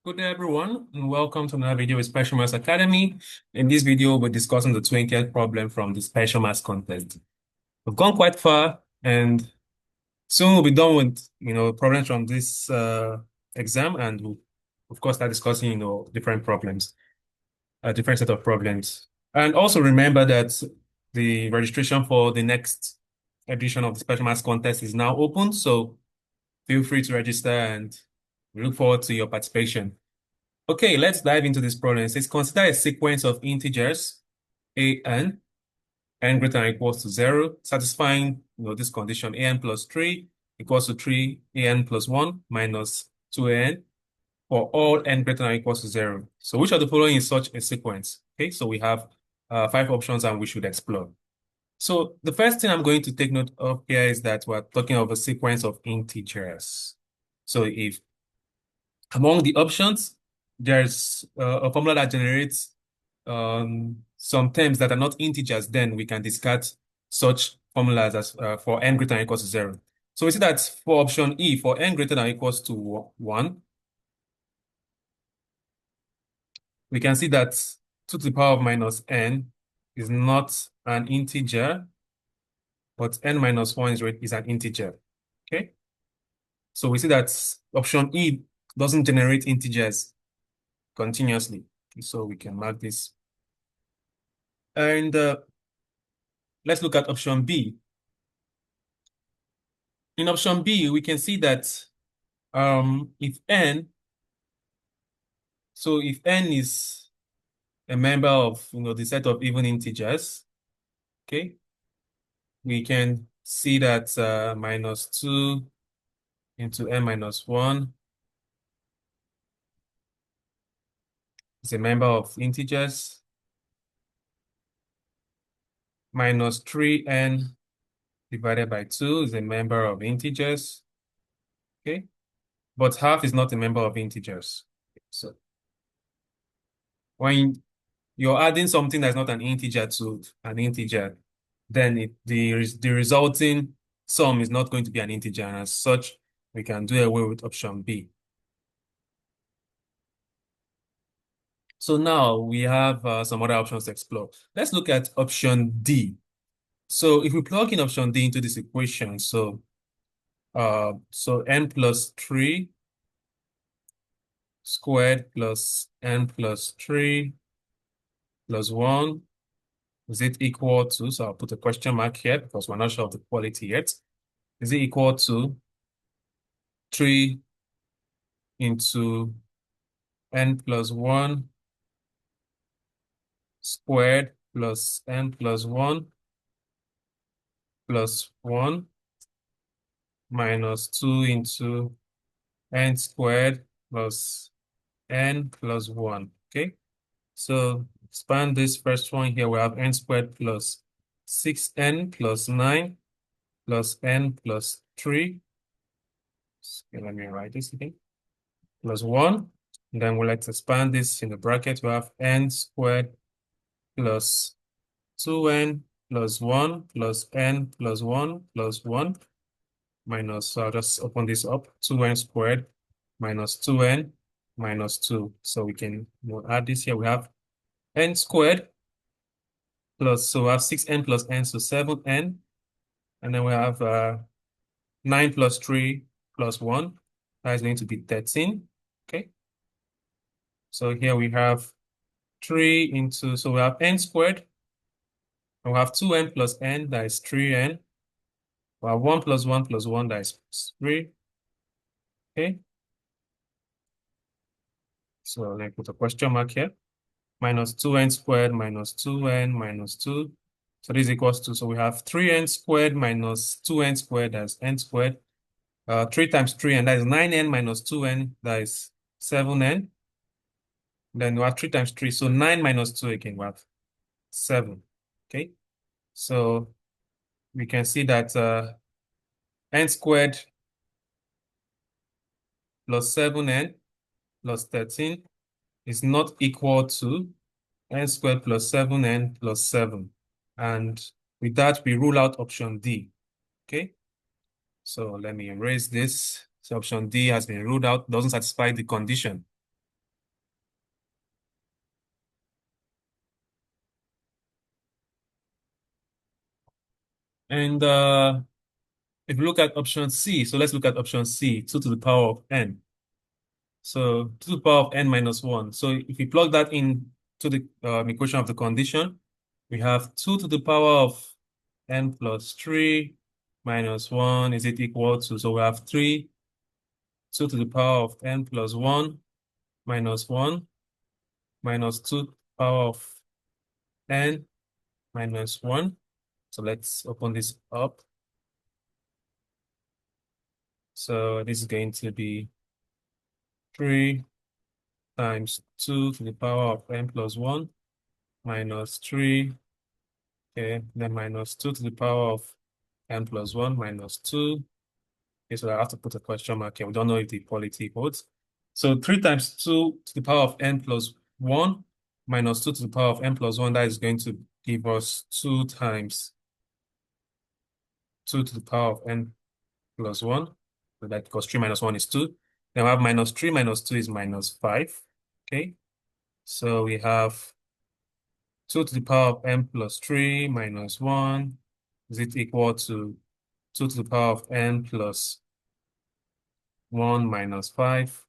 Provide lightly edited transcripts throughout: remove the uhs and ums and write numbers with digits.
Good day, everyone, and welcome to another video with Special Maths Academy. In this video, we're discussing the 20th problem from the Special Maths contest. We've gone quite far, and soon we'll be done with, problems from this exam, and we'll, of course, start discussing, different problems, a different set of problems. And also remember that the registration for the next edition of the Special Maths contest is now open, so feel free to register, and we look forward to your participation. Okay, let's dive into this problem. It says consider a sequence of integers n greater than or equals to 0, satisfying this condition an plus 3 equals to 3 an plus 1 minus 2an for all n greater than or equals to 0. So which of the following is such a sequence? Okay, so we have 5 options and we should explore. So the first thing I'm going to take note of here is that we're talking of a sequence of integers. So if among the options, there's a formula that generates some terms that are not integers, then we can discard such formulas as for n greater than or equals to 0. So we see that for option E, for n greater than or equals to 1, we can see that 2 to the power of minus n is not an integer, but n minus 1 is an integer. Okay? So we see that option E doesn't generate integers continuously. So we can mark this. And let's look at option B. In option B, we can see that if n is a member of the set of even integers, okay, we can see that minus 2 into n minus 1 is a member of integers. Minus 3n divided by 2 is a member of integers. Okay, but half is not a member of integers. So when you're adding something that's not an integer to an integer, then the resulting sum is not going to be an integer, and as such, we can do away with option B. So now we have some other options to explore. Let's look at option D. So if we plug in option D into this equation, so n plus 3 squared plus n plus 3 plus 1, is it equal to, so I'll put a question mark here because we're not sure of the quality yet. Is it equal to 3 into n plus 1 squared plus n plus 1 plus 1 minus 2 into n squared plus n plus 1. Okay, so expand this first one here. We have n squared plus 6n plus 9 plus n plus 3. Okay, let me write this again. Plus 1. And then we'll let's expand this in the bracket. We have n squared plus 2n plus 1 plus n plus 1 plus 1 minus, so I'll just open this up, 2n squared minus 2n minus 2. So we'll add this here. We have n squared plus, so we have 6n plus n, so 7n. And then we have 9 plus 3 plus 1. That is going to be 13. Okay. So here we have 3 into, so we have n squared. And we have 2n plus n, that is 3n. We have 1 plus 1 plus 1, that is 3. Okay. So let me put a question mark here. Minus 2n squared minus 2n minus 2. So this equals to, so we have 3n squared minus 2n squared, that's n squared. 3 times 3n, that is 9n minus 2n, that is 7n. Then we have 3 times 3, so 9 minus 2 again, we have 7. Okay, so we can see that n squared plus 7n plus 13 is not equal to n squared plus 7n plus 7. And with that, we rule out option D. Okay, so let me erase this. So option D has been ruled out, doesn't satisfy the condition. And if you look at option C, so let's look at option C, 2 to the power of n. So 2 to the power of n minus 1. So if we plug that in to the equation of the condition, we have 2 to the power of n plus 3 minus 1 is it equal to, so we have 3, 2 to the power of n plus 1 minus 1 minus 2 to the power of n minus 1. So let's open this up. So this is going to be 3 times 2 to the power of n plus 1 minus 3, okay, then minus 2 to the power of n plus 1 minus 2. Okay, so I have to put a question mark here. We don't know if the equality holds. So 3 times 2 to the power of n plus 1 minus 2 to the power of n plus 1, that is going to give us 2 times 2 to the power of n plus 1. So that because 3 minus 1 is 2. Then we have minus 3 minus 2 is minus 5. Okay, so we have 2 to the power of n plus 3 minus 1 is it equal to 2 to the power of n plus 1 minus 5.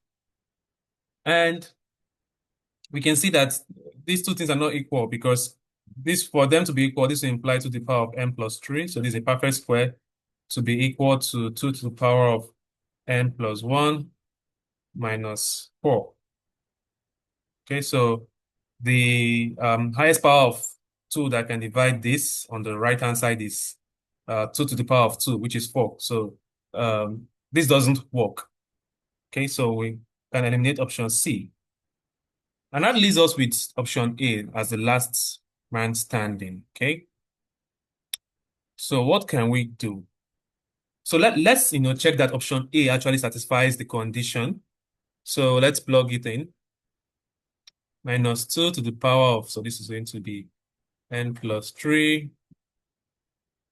And we can see that these two things are not equal because this, for them to be equal, this will imply 2 to the power of n plus 3. So this is a perfect square to be equal to 2 to the power of n plus 1 minus 4. Okay, so the highest power of 2 that can divide this on the right-hand side is 2 to the power of 2, which is 4. So this doesn't work. Okay, so we can eliminate option C. And that leaves us with option A as the last man standing. Okay, so what can we do? So let's check that option A actually satisfies the condition. So let's plug it in. Minus 2 to the power of, so this is going to be n plus 3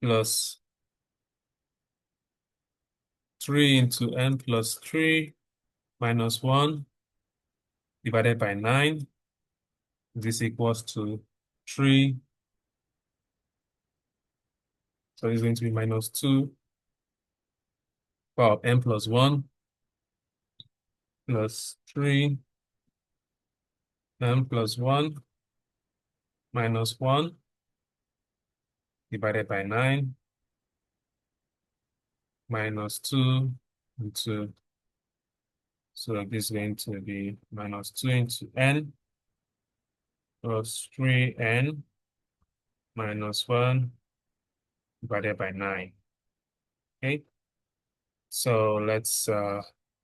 plus 3 into n plus 3 minus 1 divided by 9. This equals to 3. So it's going to be minus 2 power of n plus 1 plus 3 n plus 1 minus 1 divided by 9 minus 2 into, so this is going to be minus 2 into n plus 3n minus 1 divided by 9. Okay, so let's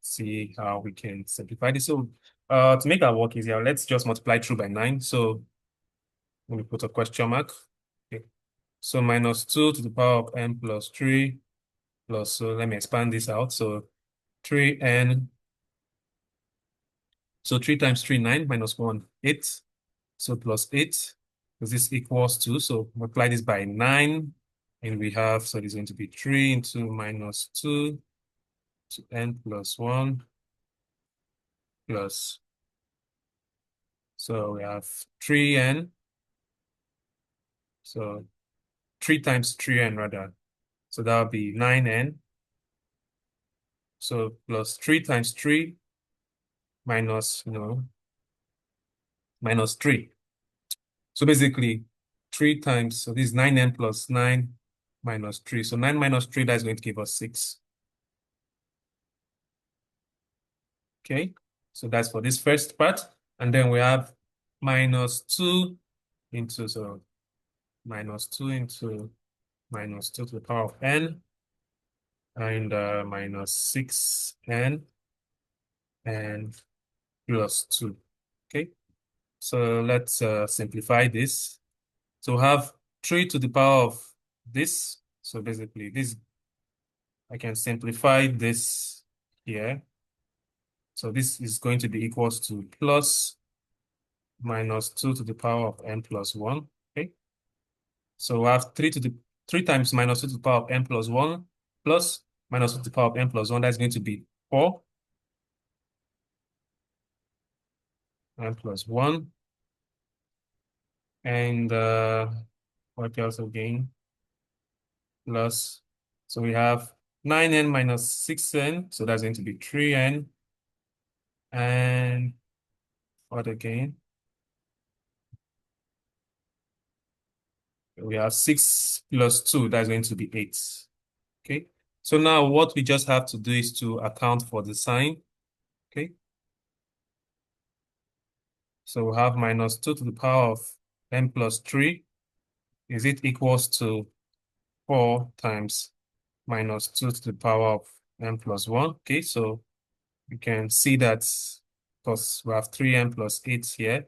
see how we can simplify this. So to make our work easier, let's just multiply through by 9. So let me put a question mark. Okay, so minus 2 to the power of n plus 3 plus, so let me expand this out. So 3n, so 3 times 3, 9, minus 1, 8. So plus 8, because this equals 2. So multiply this by 9, and we have, so this is going to be 3 into minus 2 to n plus 1 plus, so we have 3n, so 3 times 3n rather. So that would be 9n. So plus 3 times 3 minus, minus 3. So basically 3 times, so this is 9n plus 9 minus 3. So 9 minus 3, that's going to give us 6. Okay, so that's for this first part. And then we have minus 2 into, so minus 2 into minus 2 to the power of n, and minus 6n and plus 2. Okay, so let's simplify this. So we have 3 to the power of this. So basically this, I can simplify this here. So this is going to be equals to plus minus 2 to the power of n plus 1. Okay, so we have 3 times minus 2 to the power of n plus 1 plus minus 2 to the power of n plus 1. That's going to be 4. N plus 1. And what else again? plus, so we have 9n minus 6n, so that's going to be 3n, and what again? We have 6 plus 2, that's going to be 8. Okay, so now what we just have to do is to account for the sign. Okay, so we have minus 2 to the power of n plus 3. Is it equals to 4 times minus 2 to the power of n plus 1? Okay, so we can see that because we have 3n plus 8 here.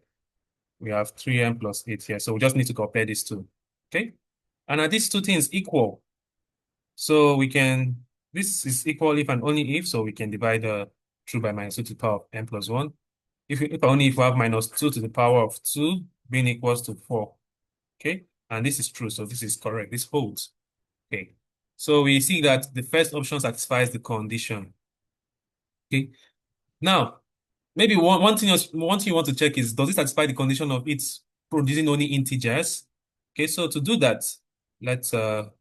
We have 3n plus 8 here. So we just need to compare these two. Okay, and are these two things equal? So we can, this is equal if and only if, so we can divide through by minus 2 to the power of n plus 1. If only if we have minus 2 to the power of 2 being equals to 4. Okay, and this is true, so this is correct. This holds. Okay, so we see that the first option satisfies the condition. Okay, now maybe one thing you want to check is, does it satisfy the condition of it producing only integers? Okay, so to do that, let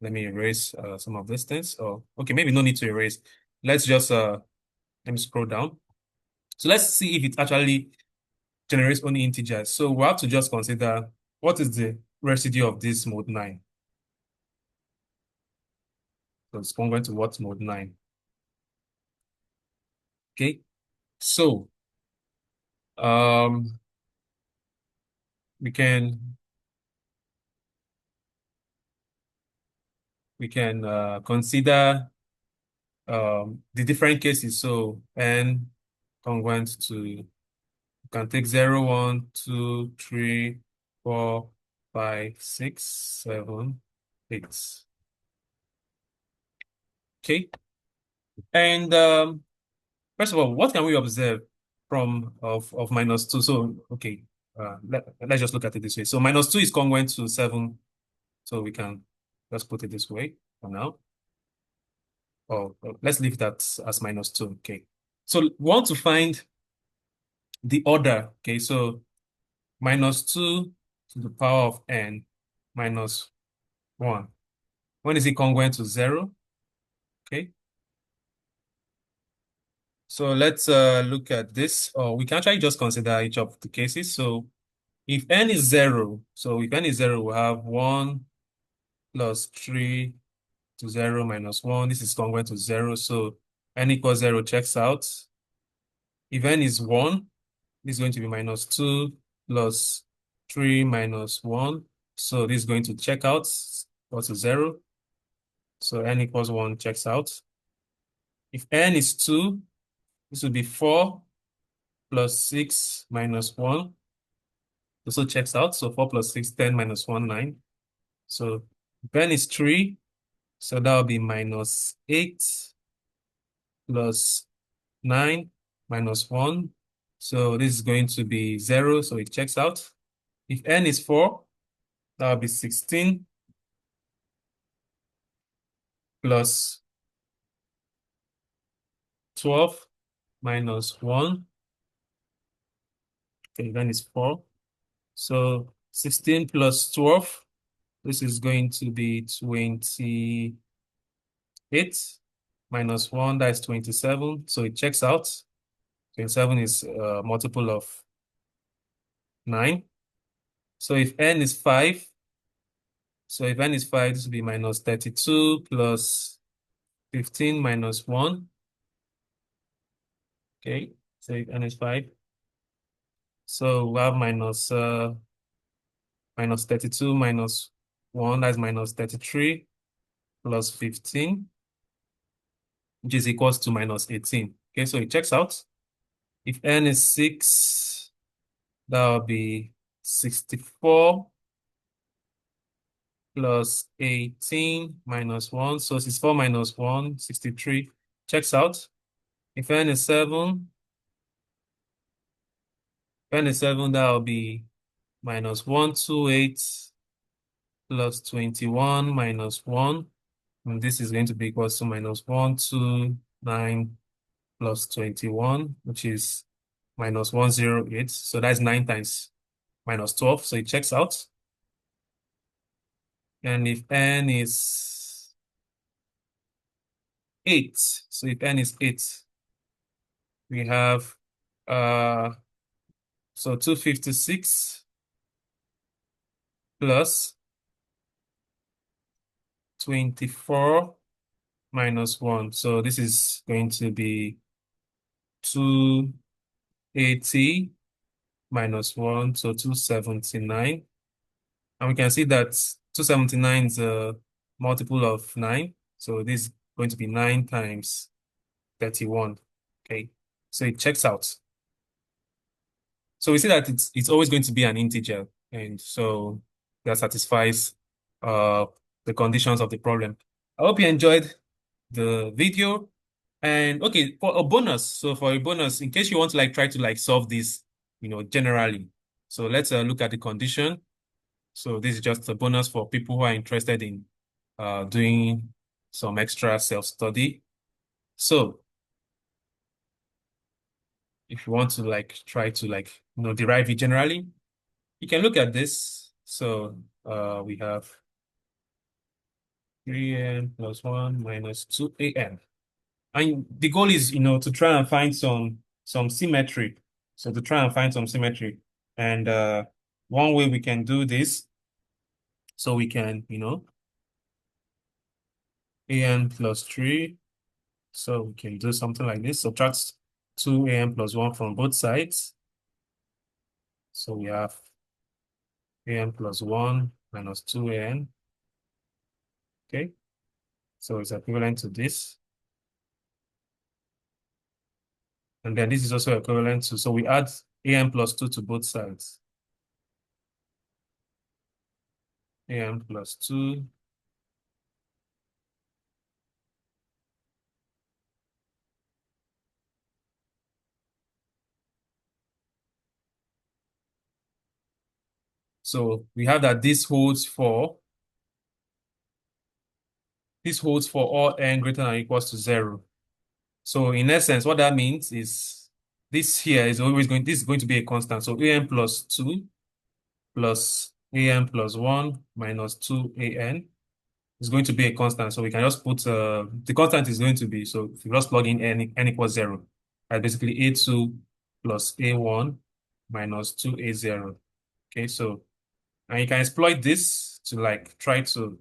me erase some of these things. Or okay, maybe no need to erase. Let's just let me scroll down. So let's see if it actually generates only integers. So we have to just consider what is the residue of this mode 9. So it's congruent to what mode 9. Okay, so um we can consider the different cases. So n congruent to, you can take 0, 1, 2, 3, 4, 5, 6, 7, 8. Okay. And first of all, what can we observe from of minus 2? So okay, let's just look at it this way. So minus 2 is congruent to 7. So we can just put it this way for now. Let's leave that as minus 2. Okay. So we want to find the order. Okay. So minus 2 to the power of n minus 1. When is it congruent to 0? Okay. So let's look at this. Or we can actually just consider each of the cases. So if n is 0, so if n is 0, we have 1 plus 3 to 0 minus 1. This is congruent to 0. So n equals 0 checks out. If n is 1, this is going to be minus 2 plus 3 minus 1. So this is going to check out, equal to 0. So n equals 1 checks out. If n is 2, this would be 4 plus 6 minus 1. Also checks out. So 4 plus 6, 10 minus 1, 9. So if n is 3, so that will be minus 8 plus 9 minus 1. So this is going to be 0, so it checks out. If n is 4, that will be 16 plus 12 minus 1. Okay, then it's 4. So 16 plus 12, this is going to be 28 minus 1, that's 27. So it checks out. 27 is a multiple of 9. So if n is 5, this will be minus 32 plus 15 minus 1. Okay, so if n is 5. So we have minus 32 minus 1, that's minus 33 plus 15, which is equals to minus 18. Okay, so it checks out. If n is 6, that will be 64 plus 18 minus 1. So 64 minus 1, 63, checks out. If n is 7, that will be minus 128 plus 21 minus 1. And this is going to be equals to minus 129 plus 21, which is minus 108. So that's 9 times minus 12. So it checks out. And if n is 8. So if n is 8, we have so 256 plus 24 minus 1. So this is going to be 280 minus 1, so 279. And we can see that 279 is a multiple of 9. So this is going to be 9 times 31. Okay, so it checks out. So we see that it's always going to be an integer, and so that satisfies uh the conditions of the problem. I hope you enjoyed the video. And okay, for a bonus, so for a bonus, in case you want to like try to like solve this, generally. So let's look at the condition. So this is just a bonus for people who are interested in doing some extra self-study. So if you want to like try to like derive it generally, you can look at this. So we have 3n plus 1 minus 2an. And the goal is, to try and find some symmetry. So to try and find some symmetry. And one way we can do this, so we can, an plus 3. So we can do something like this. Subtract 2an plus 1 from both sides. So we have an plus 1 minus 2an. Okay. So it's equivalent to this. And then this is also equivalent to, so we add an plus 2 to both sides. An plus 2. So we have that this holds for all n greater than or equals to 0. So in essence, what that means is this here is always this is going to be a constant. So an plus 2 plus an plus 1 minus 2an is going to be a constant. So we can just put the constant is going to be, so if you just plug in n equals 0, that's basically a2 plus a1 minus 2a0. Okay, so and you can exploit this to like try to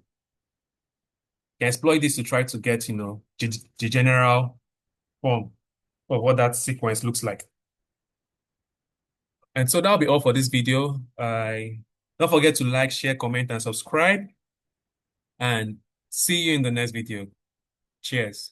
get, the general form of what that sequence looks like. And so that'll be all for this video. Don't forget to like, share, comment, and subscribe. And see you in the next video. Cheers.